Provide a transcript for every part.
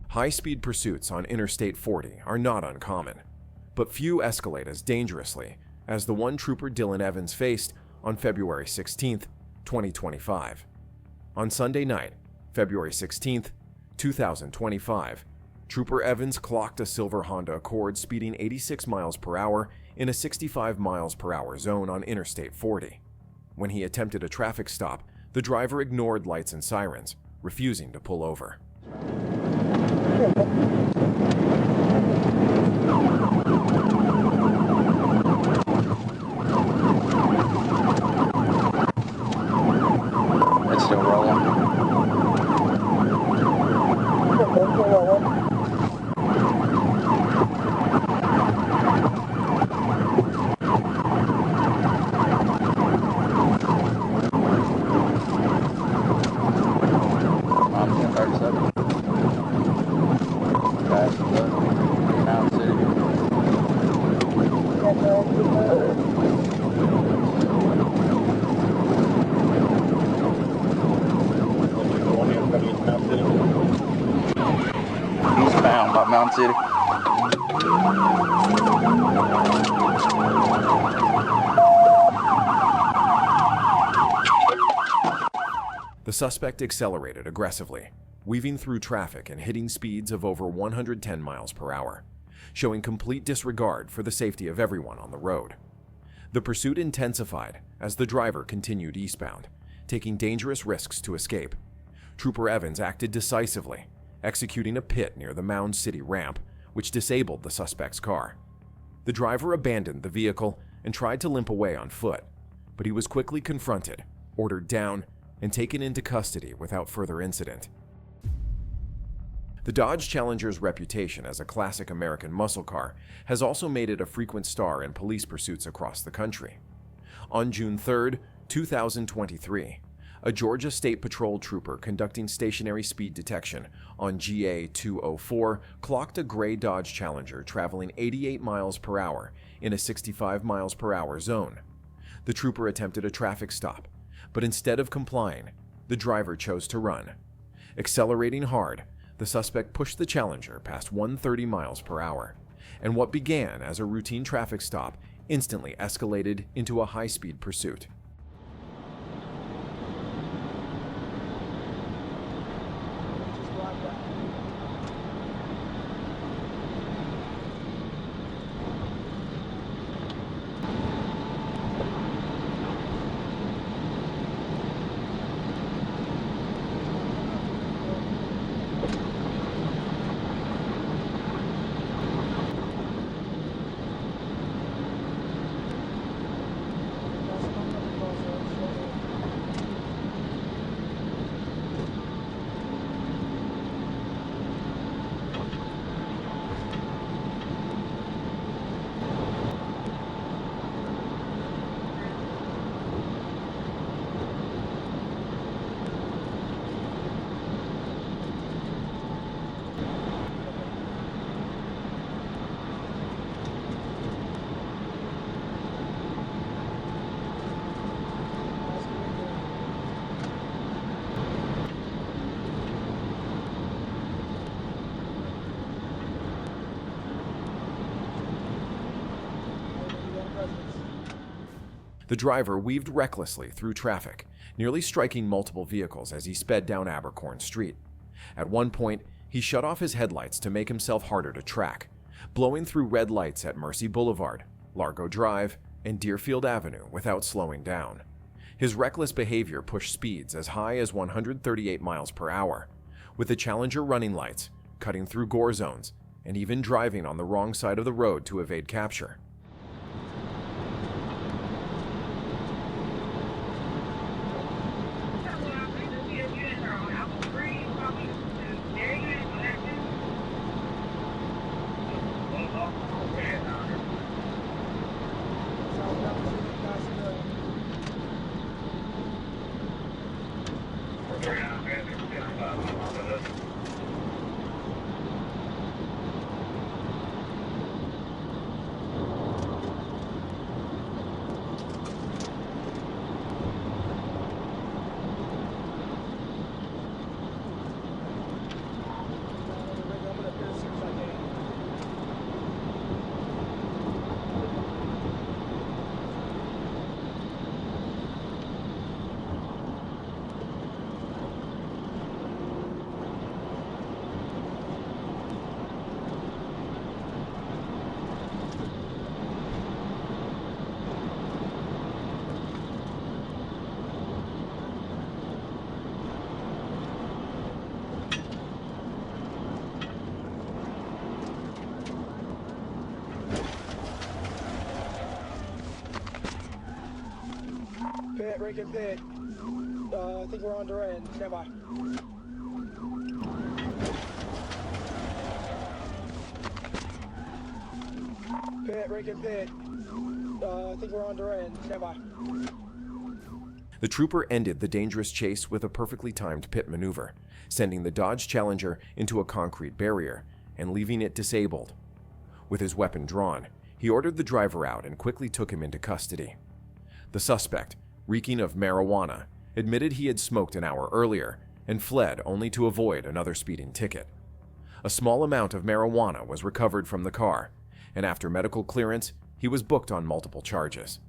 High-speed pursuits on Interstate 40 are not uncommon, but few escalate as dangerously as the one Trooper Dylan Evans faced on February 16, 2025. On Sunday night, February 16, 2025, Trooper Evans clocked a silver Honda Accord speeding 86 miles per hour in a 65 miles per hour zone on Interstate 40. When he attempted a traffic stop, the driver ignored lights and sirens, refusing to pull over. It's still rolling. I'm 37. Guys, Mountain City. Eastbound by Mountain City. The suspect accelerated aggressively, weaving through traffic and hitting speeds of over 110 miles per hour, showing complete disregard for the safety of everyone on the road. The pursuit intensified as the driver continued eastbound, taking dangerous risks to escape. Trooper Evans acted decisively, executing a pit near the Mound City ramp, which disabled the suspect's car. The driver abandoned the vehicle and tried to limp away on foot, but he was quickly confronted, ordered down, and taken into custody without further incident. The Dodge Challenger's reputation as a classic American muscle car has also made it a frequent star in police pursuits across the country. On June 3, 2023, a Georgia State Patrol trooper conducting stationary speed detection on GA 204 clocked a gray Dodge Challenger traveling 88 miles per hour in a 65 miles per hour zone. The trooper attempted a traffic stop, but instead of complying, the driver chose to run. Accelerating hard, the suspect pushed the Challenger past 130 miles per hour, and what began as a routine traffic stop instantly escalated into a high-speed pursuit. The driver weaved recklessly through traffic, nearly striking multiple vehicles as he sped down Abercorn Street. At one point, he shut off his headlights to make himself harder to track, blowing through red lights at Mercy Boulevard, Largo Drive, and Deerfield Avenue without slowing down. His reckless behavior pushed speeds as high as 138 miles per hour, with the Challenger running lights, cutting through gore zones, and even driving on the wrong side of the road to evade capture. Pit, Rankin Pit. I think we're on Duran. Stand by. Pit, Rankin Pit. I think we're on Duran. Stand by. The trooper ended the dangerous chase with a perfectly timed pit maneuver, sending the Dodge Challenger into a concrete barrier and leaving it disabled. With his weapon drawn, he ordered the driver out and quickly took him into custody. The suspect, reeking of marijuana, admitted he had smoked an hour earlier and fled only to avoid another speeding ticket. A small amount of marijuana was recovered from the car, and after medical clearance, he was booked on multiple charges.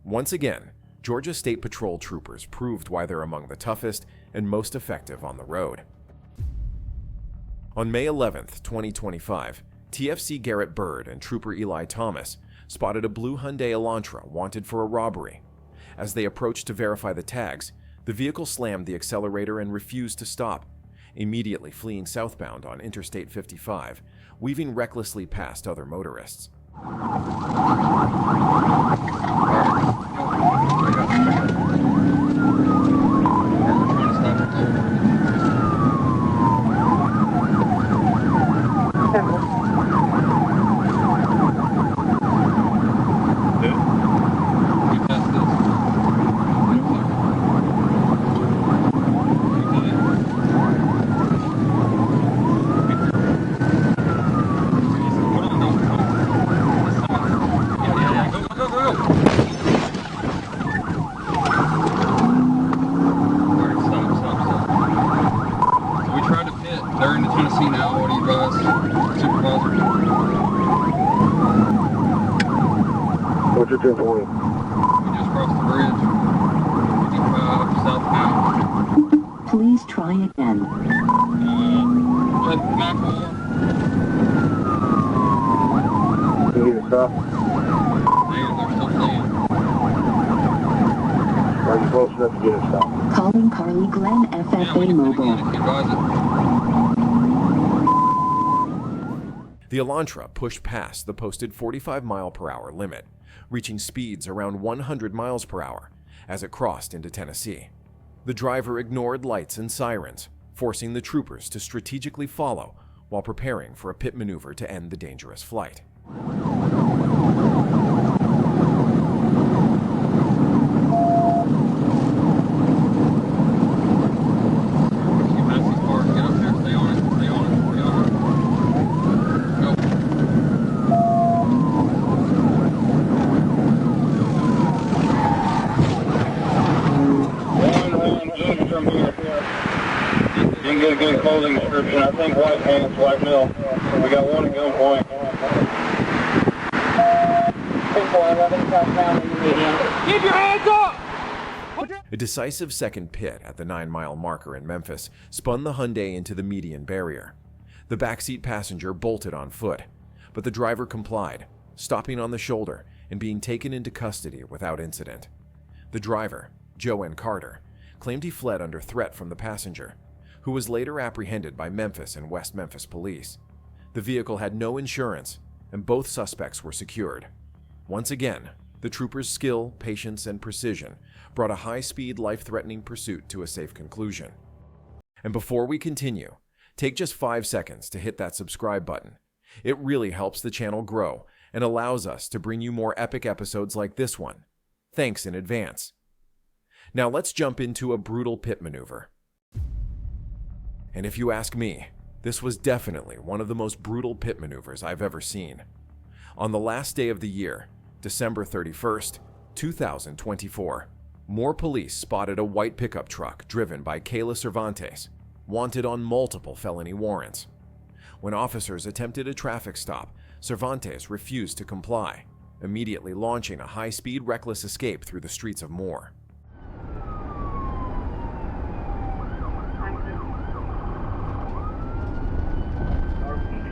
Once again, Georgia State Patrol troopers proved why they're among the toughest and most effective on the road. On May 11, 2025, TFC Garrett Bird and Trooper Eli Thomas spotted a blue Hyundai Elantra wanted for a robbery. As they approached to verify the tags, the vehicle slammed the accelerator and refused to stop, immediately fleeing southbound on Interstate 55, weaving recklessly past other motorists. They're in the Tennessee now. What do you advise, Supervisor? What's your 10-point? We just crossed the bridge. 55 southbound. Please try again. Red map on. Can you get a stop? They're still fleeing. Are you close enough to get a stop? Calling Carly Glenn FFA Mobile. The Elantra pushed past the posted 45-mile-per-hour limit, reaching speeds around 100 miles per hour as it crossed into Tennessee. The driver ignored lights and sirens, forcing the troopers to strategically follow while preparing for a pit maneuver to end the dangerous flight. Didn't get a good closing description. I think white pants, white mill. We got one at gunpoint. 411 southbound in the median. Keep your hands up! A decisive second pit at the 9-mile marker in Memphis spun the Hyundai into the median barrier. The backseat passenger bolted on foot, but the driver complied, stopping on the shoulder and being taken into custody without incident. The driver, Joe N. Carter, claimed he fled under threat from the passenger, who was later apprehended by Memphis and West Memphis police. The vehicle had no insurance, and both suspects were secured. Once again, the troopers' skill, patience, and precision brought a high-speed, life-threatening pursuit to a safe conclusion. And before we continue, take just 5 seconds to hit that subscribe button. It really helps the channel grow and allows us to bring you more epic episodes like this one. Thanks in advance. Now let's jump into a brutal pit maneuver. And if you ask me, this was definitely one of the most brutal pit maneuvers I've ever seen. On the last day of the year, December 31st, 2024, more police spotted a white pickup truck driven by Kayla Cervantes, wanted on multiple felony warrants. When officers attempted a traffic stop, Cervantes refused to comply, immediately launching a high-speed, reckless escape through the streets of Moore.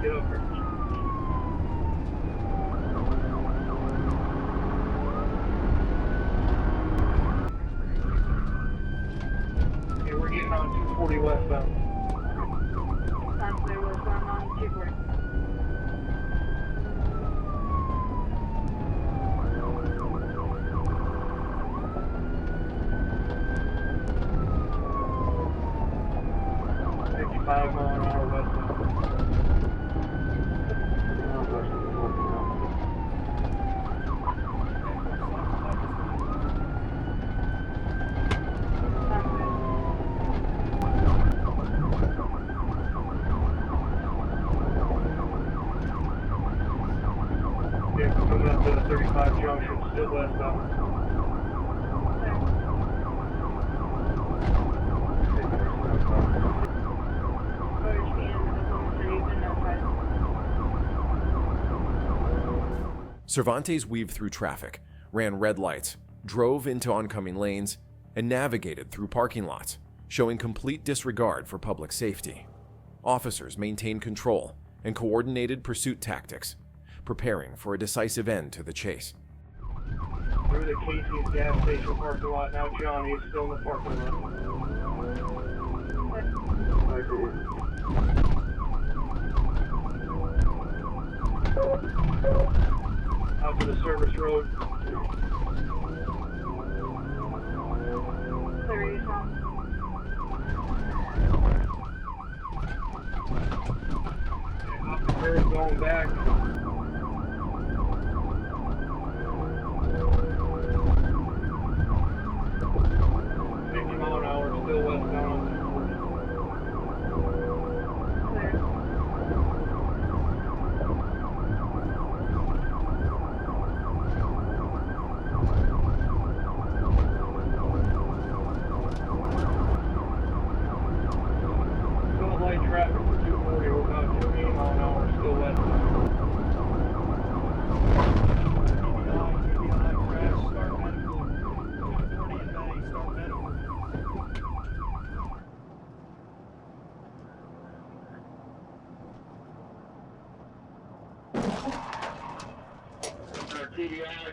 Get over. Okay, we're getting on 240 westbound. I'm clear westbound on 240. up to the 35 junction, still westbound. Cervantes weaved through traffic, ran red lights, drove into oncoming lanes, and navigated through parking lots, showing complete disregard for public safety. Officers maintained control and coordinated pursuit tactics, preparing for a decisive end to the chase. Through the Casey's gas station parking lot. Now Johnny is still in the parking lot. Out to the service road. Off the curb going back. 50 mile an hour, still westbound. Still light traffic for 240, we're about 280 mile an hour, still westbound.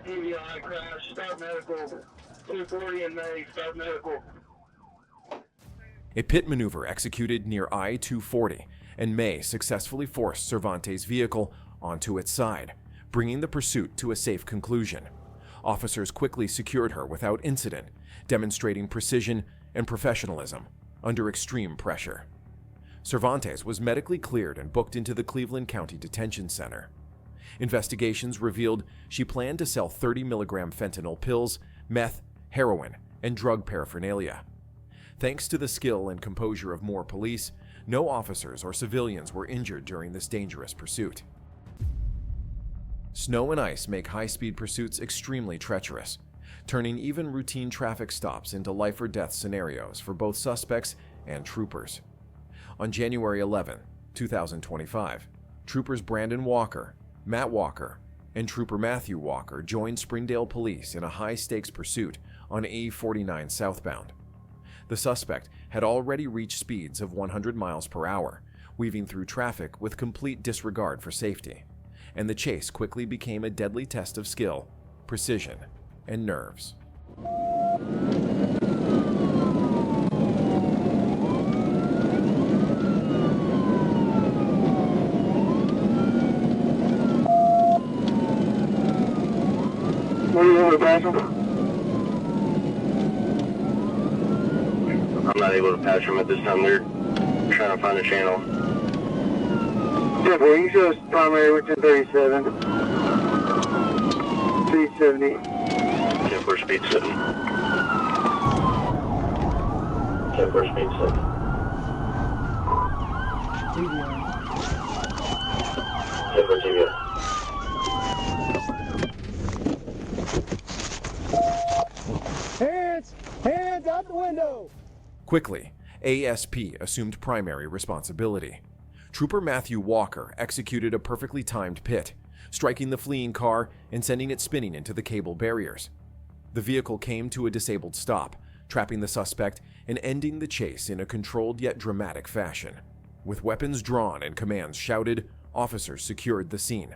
TBI, crash, start medical. 240 in May, start medical. TBI, crash, start medical. 240 in May, start medical. A pit maneuver executed near I-240, and May successfully forced Cervantes' vehicle onto its side, bringing the pursuit to a safe conclusion. Officers quickly secured her without incident, demonstrating precision and professionalism under extreme pressure. Cervantes was medically cleared and booked into the Cleveland County Detention Center. Investigations revealed she planned to sell 30 milligram fentanyl pills, meth, heroin, and drug paraphernalia. Thanks to the skill and composure of more police, no officers or civilians were injured during this dangerous pursuit. Snow and ice make high-speed pursuits extremely treacherous, turning even routine traffic stops into life-or-death scenarios for both suspects and troopers. On January 11, 2025, troopers Brandon Walker, Matt Walker, and Trooper Matthew Walker joined Springdale Police in a high-stakes pursuit on E49 southbound. The suspect had already reached speeds of 100 miles per hour, weaving through traffic with complete disregard for safety, and the chase quickly became a deadly test of skill, precision, and nerves. What do you want to pass him? I'm not able to pass him at this time. They're trying to find a channel. Yeah, boy, you show us primary within 37. Speed 70. 10-4 speed 70. 10-4 speed 70. TBI. Hands out the window! Quickly, ASP assumed primary responsibility. Trooper Matthew Walker executed a perfectly timed pit, striking the fleeing car and sending it spinning into the cable barriers. The vehicle came to a disabled stop, trapping the suspect and ending the chase in a controlled yet dramatic fashion. With weapons drawn and commands shouted, officers secured the scene.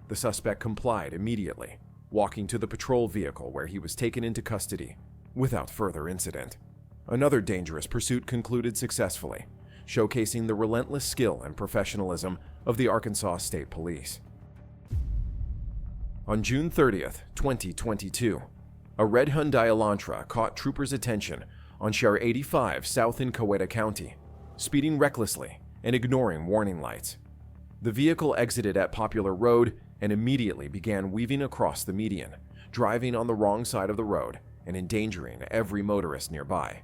The suspect complied immediately, walking to the patrol vehicle where he was taken into custody without further incident. Another dangerous pursuit concluded successfully, showcasing the relentless skill and professionalism of the Arkansas State Police. On June 30th, 2022, a red Hyundai Elantra caught troopers' attention on Share 85 south in Coweta County, speeding recklessly and ignoring warning lights. The vehicle exited at Popular Road and immediately began weaving across the median, driving on the wrong side of the road and endangering every motorist nearby,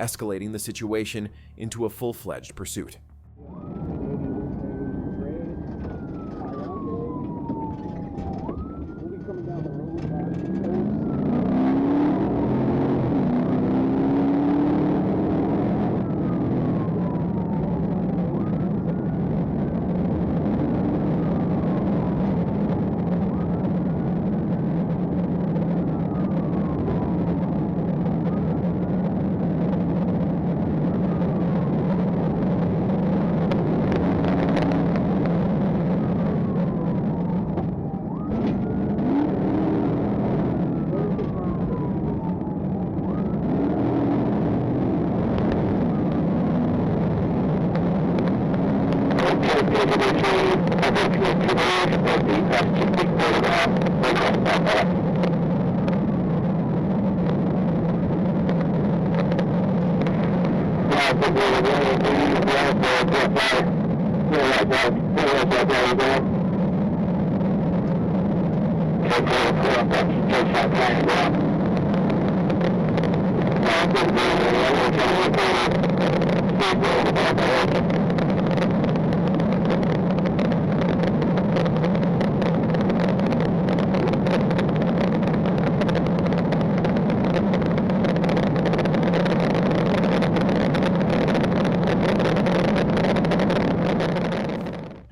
escalating the situation into a full-fledged pursuit.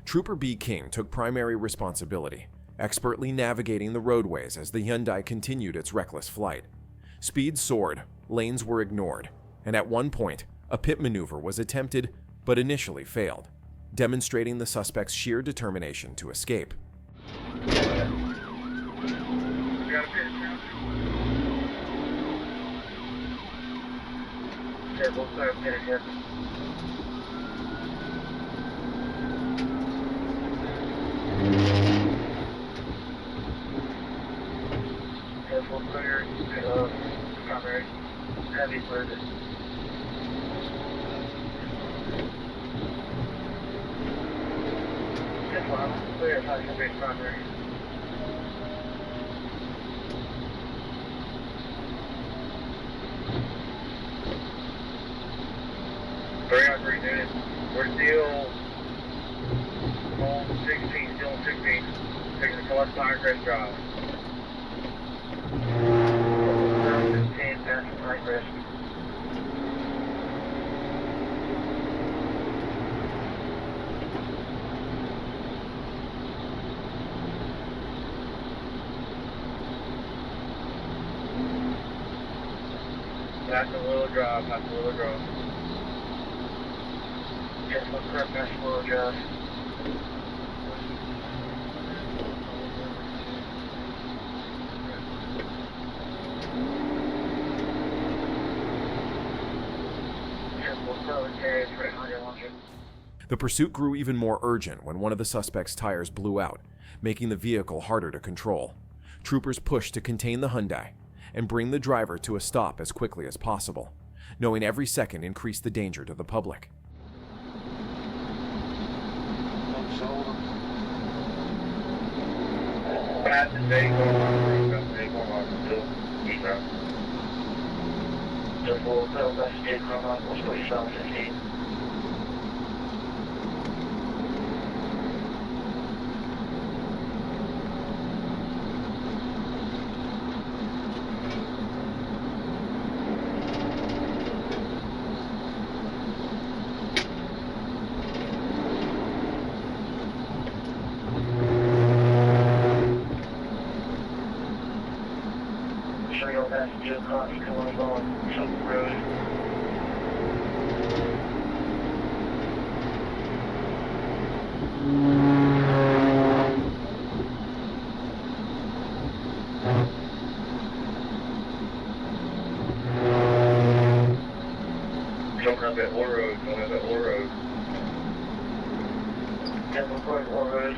Trooper B. King took primary responsibility, expertly navigating the roadways as the Hyundai continued its reckless flight. Speed soared, lanes were ignored, and at one point, a pit maneuver was attempted but initially failed, demonstrating the suspect's sheer determination to escape. Careful, clear, primary, heavy further. This one, clear, heavy primary. Three units. We're still on 16, still on 16. Taking the collect Pinecrest Drive. 15, passing Pinecrest. That's a little drive, that's a little drive. Just look correct, that's a little drive. The pursuit grew even more urgent when one of the suspect's tires blew out, making the vehicle harder to control. Troopers pushed to contain the Hyundai and bring the driver to a stop as quickly as possible, knowing every second increased the danger to the public. Passenger cars coming along some road. Jumping up at Ore Road, going up at Ore Road. Yeah, we're going Ore Road.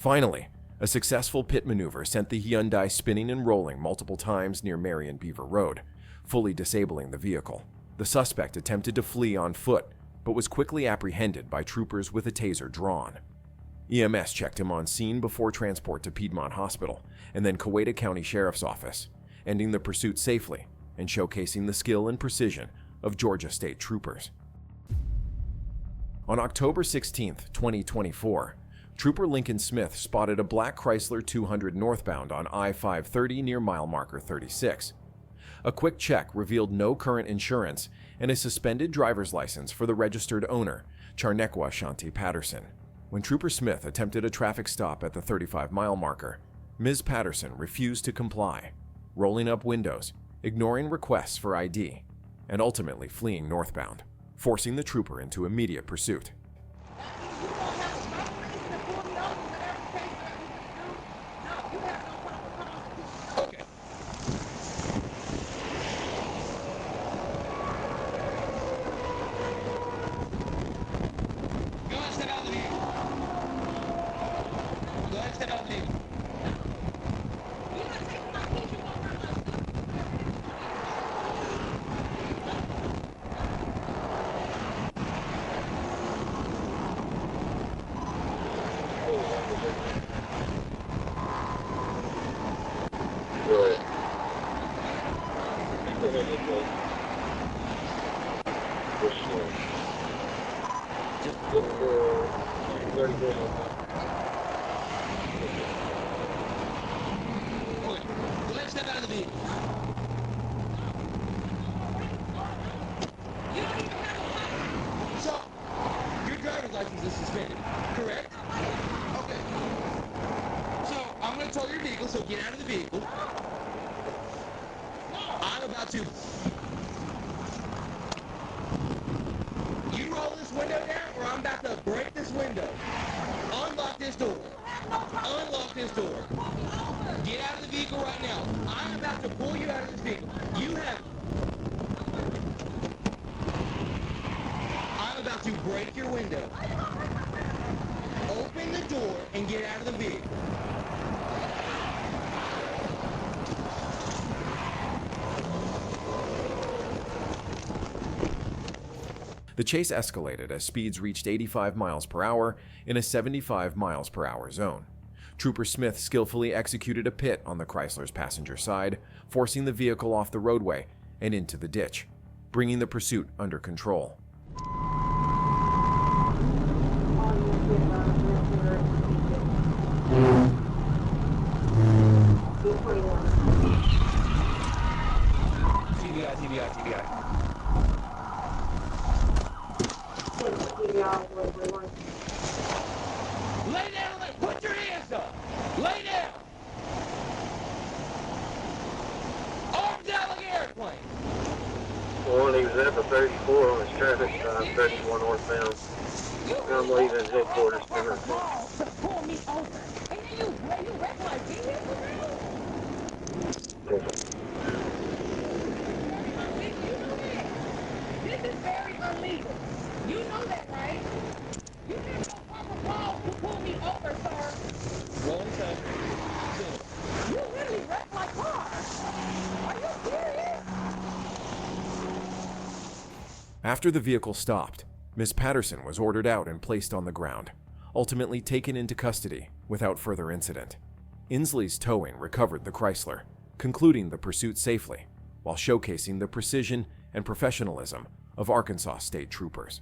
Finally, a successful pit maneuver sent the Hyundai spinning and rolling multiple times near Marion Beaver Road, fully disabling the vehicle. The suspect attempted to flee on foot, but was quickly apprehended by troopers with a taser drawn. EMS checked him on scene before transport to Piedmont Hospital and then Coweta County Sheriff's Office, ending the pursuit safely and showcasing the skill and precision of Georgia State Troopers. On October 16, 2024, Trooper Lincoln Smith spotted a black Chrysler 200 northbound on I-530 near mile marker 36. A quick check revealed no current insurance and a suspended driver's license for the registered owner, Charnekwa Shanti Patterson. When Trooper Smith attempted a traffic stop at the 35-mile marker, Ms. Patterson refused to comply, rolling up windows, ignoring requests for ID, and ultimately fleeing northbound, forcing the trooper into immediate pursuit. So get out of the vehicle. I'm about to. You roll this window down, or I'm about to break this window. Unlock this door. Unlock this door. Get out of the vehicle right now. I'm about to pull you out of this vehicle. You have. I'm about to break your window. Open the door and get out of the vehicle. The chase escalated as speeds reached 85 miles per hour in a 75 miles per hour zone. Trooper Smith skillfully executed a pit on the Chrysler's passenger side, forcing the vehicle off the roadway and into the ditch, bringing the pursuit under control. TBI. Lay down, put your hands up. Lay down. Arms out like an airplane. Well, he was at the 34 on his traffic sign, 31 northbound. I'm leaving headquarters. Pull me over. And then you wreck my vehicle. This is very illegal. You know that, right? You have no proper cause to pull me over, sir. One second. You literally wrecked my car. Are you serious? After the vehicle stopped, Ms. Patterson was ordered out and placed on the ground, ultimately taken into custody without further incident. Inslee's towing recovered the Chrysler, concluding the pursuit safely, while showcasing the precision and professionalism of Arkansas State Troopers.